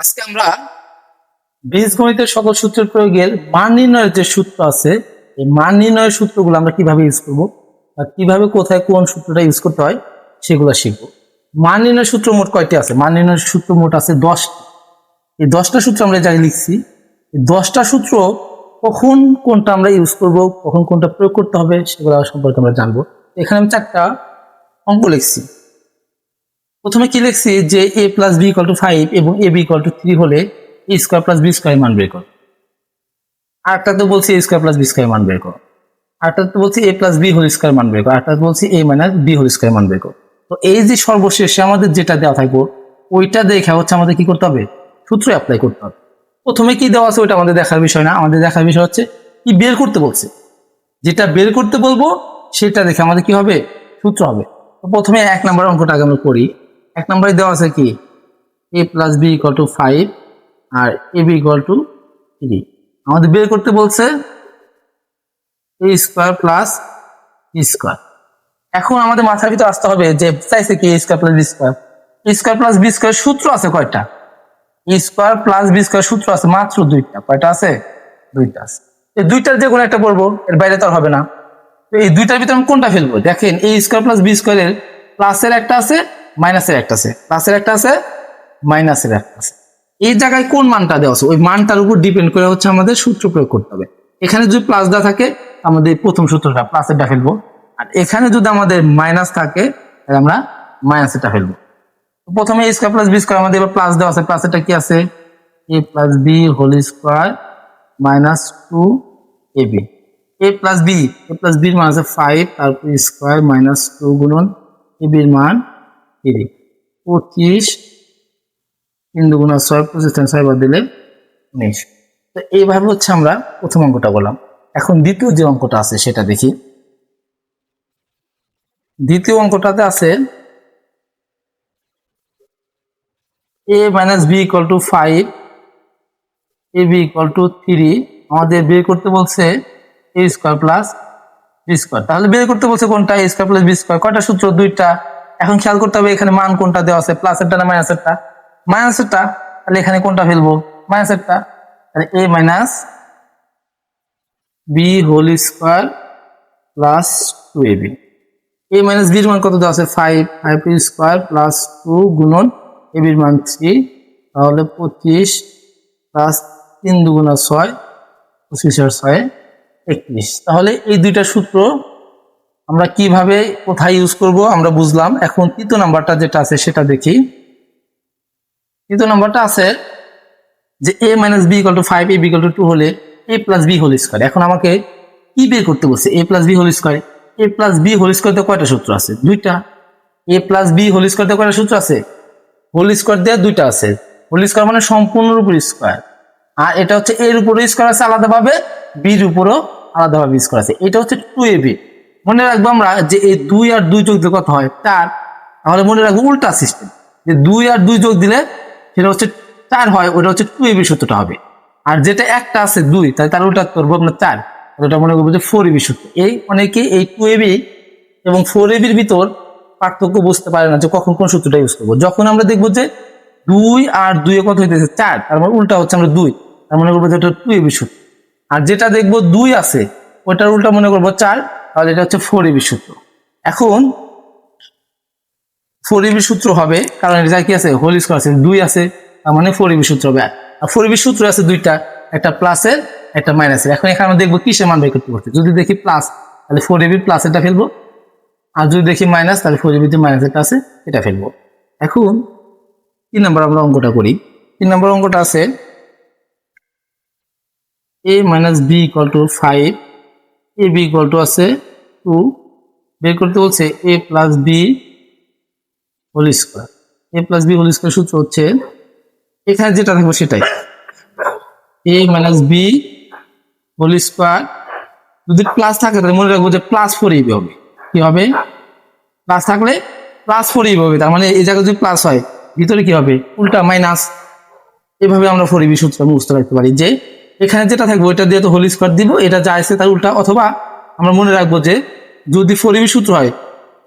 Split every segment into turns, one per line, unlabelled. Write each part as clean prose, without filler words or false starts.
আজকে আমরা বীজগণিতের সকল সূত্রের প্রয়োগের মান নির্ণয়ের যে সূত্র আছে এই মান নির্ণয়ের সূত্রগুলো আমরা কিভাবে ইউজ করব আর কিভাবে কোথায় কোন সূত্রটা ইউজ করতে হয় সেগুলো শিখবো। মান নির্ণয়ের সূত্র মোট কয়টি আছে? মান নির্ণয়ের সূত্র মোট আছে 10টি। এই 10টা সূত্র আমরা এই জায়গায় লিখছি। এই 10টা সূত্র কখন কোনটা আমরা ইউজ করব, কখন কোনটা প্রয়োগ করতে হবে সেগুলো সম্পর্কে আমরা জানবো। এখানে আমি 4টা অঙ্ক লিখছি। প্রথমে কি লিখছি যে a plus B equal to 5 এবং a b ইকুয়াল টু 3 হলে a square plus b square মান বের করো। আরেকটাতে বলছি a square plus b square মান বের করো। আরেকটাতে বলছি a plus b whole square মান বের করো। আরেকটাতে বলছি a minus b whole square মান বের করো। তো এই যে সর্বশেষে আমাদের যেটা দেওয়া থাকবো ওইটা দেখে হচ্ছে আমাদের কি করতে হবে, সূত্র অ্যাপ্লাই করতে হবে। প্রথমে কি দেওয়া আছে ওইটা আমাদের দেখার বিষয় না, আমাদের দেখার বিষয় হচ্ছে কি বের করতে বলছে। যেটা বের করতে বলবো সেটা দেখে আমাদের কি হবে, সূত্র হবে। তো প্রথমে 1 নম্বর অঙ্কটাকে আমরা করি। 1 নম্বরে দেওয়া আছে কি a plus B equal to 5 আর a b ইকুয়াল টু 3। আমাদের বের করতে বলছে a square plus b square. এখন আমাদের মাথার ভিতর আসতে হবে যে চাইছে কি a square plus b square. a square plus b square সূত্র আছে কয়টা? a square plus b square সূত্র আছে মাত্র 2টা। কয়টা আছে? 2টা আছে। এই 2টার যে কোনো একটা পড়বো, এর বাইরে তো আর হবে না। তো এই 2টার ভিতরে আমি কোনটা ফেলবো? দেখেন a স্কয়ার প্লাস b স্কয়ারের প্লাসের একটা আছে, মাইনাসের একটা আছে, প্লাসের একটা আছে, মাইনাসের একটা আছে। এই জায়গায় কোন মানটা দেওয়া আছে ওই মানটার উপর ডিপেন্ড করে হচ্ছে আমাদের সূত্র প্রয়োগ করতে হবে। এখানে যদি প্লাস দেওয়া থাকে আমাদের প্রথম সূত্রটা প্লাসেরটা ফেলবো, আর এখানে যদি আমাদের মাইনাস থাকে তাহলে আমরা মাইনাসেরটা ফেলবো। প্রথমে a square plus b square, আমাদের এবার প্লাস দেওয়া আছে, প্লাসেরটা কি আছে a plus b whole square minus 2ab। a plus b, a plus b এর মান আছে 5, তারপর স্কয়ার মাইনাস 2 গুণন ab এর মান 3, 25, 3 দুগুণা 6, 25 থেকে 6 বাদ দিলে 19। তো এইভাবে হচ্ছে আমরা প্রথম অঙ্কটা বললাম। এখন দ্বিতীয় যে অঙ্কটা আছে সেটা দেখি। দ্বিতীয় অঙ্কটাতে আছে a minus b equal to 5, ab equal to 3। আমাদের বের করতে বলছে a square plus b square. তাহলে বের করতে বলছে কোনটা, a square plus b square. কয়টা সূত্র? 2টা। এখন খেয়াল করতে হবে এখানে মান কোনটা দেওয়া আছে, প্লাসেরটা না মাইনাসেরটা? মাইনাসেরটা। তাহলে এখানে কোনটা ফেলবো? মাইনাসেরটা। তাহলে a minus b whole square plus 2ab। a minus b এর মান কত দেওয়া আছে? 5, 5 স্কয়ার প্লাস 2 গুণন ab এর মান 3, তাহলে 25 প্লাস 3 দুগুণা 6, 25 আর 6 31। তাহলে এই 2টা সূত্র আমরা কিভাবে কোথায় ইউজ করব আমরা বুঝলাম। এখন তৃতীয় নাম্বারটা যেটা আছে সেটা দেখি। তৃতীয় নাম্বারটা আছে যে a minus b equal to 5, a b equal to 2 হলে a plus b whole square. এখন আমাকে কি বের করতে বলছে? a plus b whole square. a plus b whole স্কয়ারতে কয়টা সূত্র আছে? 2টা। a প্লাস b হোল স্কয়ারতে কয়টা সূত্র আছে? হোল স্কয়ার দিয়ে 2টা আছে। হোল স্কয়ার মানে সম্পূর্ণর উপর স্কয়ার। আর এটা হচ্ছে এর উপরে স্কয়ার আছে আলাদাভাবে, বির উপরও আলাদাভাবে স্কয়ার আছে। এটা হচ্ছে 2ab। মনে রাখবো আমরা যে এই 2 আর 2 যোগ দিলে কত হয়? 4। তাহলে মনে রাখবো উল্টা সিস্টেম, যে 2 আর 2 যোগ দিলে সেটা হচ্ছে 4 হয়, ওটা হচ্ছে 2ab সূত্রটা হবে। আর যেটা একটা আছে 2, তাই তার উল্টা করবো আমরা 4, ওটা মনে করবো যে 4ab সূত্র। এই অনেকে এই 2ab এবং 4ab এর ভিতর পার্থক্য বুঝতে পারে না যে কখন কোন সূত্রটা ইউজ করবো। যখন আমরা দেখবো যে 2 আর 2 এ কত হইতেছে 4, তার মানে উল্টা হচ্ছে আমরা 2, তার মনে করবো যে এটা 2ab সূত্র। আর যেটা দেখবো 2 আছে ওটার উল্টা মনে করবো 4, তাহলে এটা হচ্ছে 4ab সূত্র। এখন 4ab সূত্র হবে কারণ এটা কি আছে, হোল স্কয়ার আছে, 2 আছে, তার মানে 4ab সূত্র হবে। আর 4ab সূত্র আছে 2টা, একটা প্লাসের একটা মাইনাসের। এখন এখানে আমরা দেখবো কিসের মান বের করতে পারছি। যদি দেখি প্লাস তাহলে 4ab প্লাসেরটা ফেলবো, আর যদি দেখি মাইনাস তাহলে 4ab যে মাইনাসেরটা আছে এটা ফেলবো। এখন 3 নম্বর আমরা অঙ্কটা করি। 3 নম্বর অঙ্কটা আছে a minus b equal to 5, ab equal to আছে 2। বের করতে বলছে a plus b whole square. a plus b whole square সূত্র হচ্ছে এখানে যেটা থাকবে সেটাই, a minus b whole square. যদি প্লাস থাকে তাহলে মনে রাখবো যে প্লাস 4ab হবে। কি হবে? প্লাস থাকলে প্লাস 4ab হবে, তার মানে এই জায়গায় যদি প্লাস হয় ভিতরে কি হবে? উল্টা মাইনাস। এভাবে আমরা 4ab সূত্র বুঝতে রাখতে পারি যে এখানে যেটা থাকবে ওইটা দিয়ে তো হোল স্কয়ার দিব, এটা যা আছে তার উল্টা। অথবা আমরা মনে রাখবো যে যদি 4ab সূত্র হয়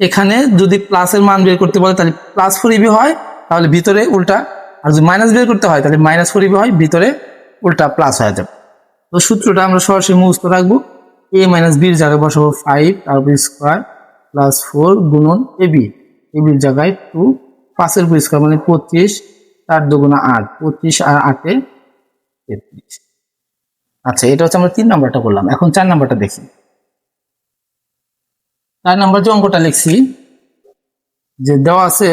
এখানে যদি প্লাসের মান বের করতে বলে তাহলে প্লাস 4ab হয়, তাহলে ভিতরে উল্টা আর যদি মাইনাস বের করতে হয় তাহলে মাইনাস 4ab হয়, ভিতরে উল্টা প্লাস হয়ে যাবে। তো সূত্রটা আমরা সরাসরি মুখস্থ রাখবো। a মাইনাস b এর জায়গায় বসাবো 5 তার উপর স্কোয়ার প্লাস 4 গুণন ab, ab এর জায়গায় 2, 5 এর উপর স্কোয়ার মানে 25, 4 দুগুণা 8, 25 আর 8 এ 33। আচ্ছা, এটা হচ্ছে আমরা 3 নাম্বারটা করলাম। এখন 4 নাম্বারটা দেখি। 4 নাম্বার যে অঙ্কটা লিখছি, যে দেওয়া আছে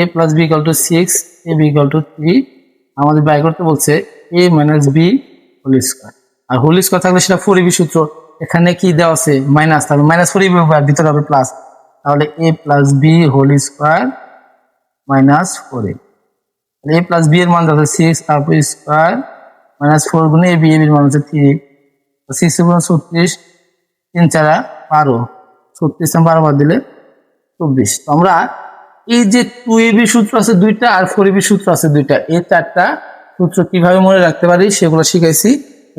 a plus b equal to 6, ab equal to 3, আমাদের বাই করতে বলছে a minus b whole square. আর হোল স্কোয়ার থাকলে সেটা 4ab সূত্র, এখানে কি দেওয়া আছে মাইনাস, তাহলে মাইনাস 4ab ভিতরে হবে প্লাস, তাহলে a plus b whole square minus 4ab। a plus b এর মান হচ্ছে 6 তারপর স্কোয়ার মাইনাস 4 গুণে ab, এর মান হচ্ছে 3, 6 গুণ 36, 3 4 12, 36 12 বাদ দিলে 24। তো আমরা এই যে 2ab সূত্র আছে দুইটা আর 4ab সূত্র আছে দুইটা, এই 4টা সূত্র কিভাবে মনে রাখতে পারি সেগুলো শিখাইছি।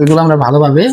এগুলো আমরা ভালোভাবে